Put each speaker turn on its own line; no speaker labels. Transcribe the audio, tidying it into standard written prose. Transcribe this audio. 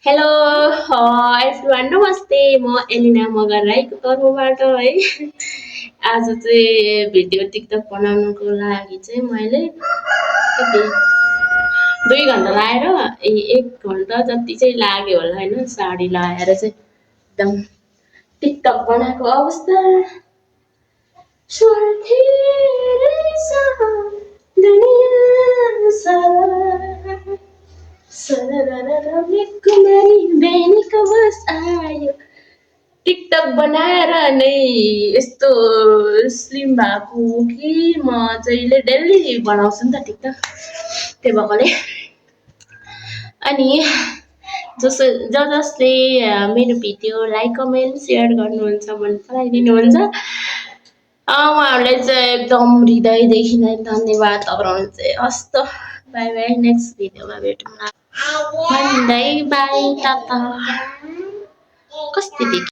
hello everyone नमस्ते म एलिना मगर राईको तर्फबाट है आज चाहिँ भिडियो टिकटक बनाउनुको लागि चाहिँ मैले कति 2 घन्टा लाएर 1 घन्टा जति चाहिँ लाग्यो होला होइन साडी लाएर चाहिँ एकदम टिकटक बनाएको अवस्था स्वार्थी रहेछ दुनिया सारा सररररर कुमारी बहिनीको बस आयो टिकटक बनाएर नै यस्तो स्लिम भएको हो कि म जहिले डेली बनाउँछु नि त टिकटक त्यही भएकोले अनि जसले मेरो भिडियो लाइक कमेन्ट सेयर गर्नुहुन्छ मन पराइदिनुहुन्छ उहाँहरूलाई चाहिँ एकदम हृदयदेखि नै धन्यवाद तपाईहरु चाहिँ हस्त बाई बाई नेक्स्ट भिडियोमा भेटौँला भन्दै बाई टाटा कस्तो देखि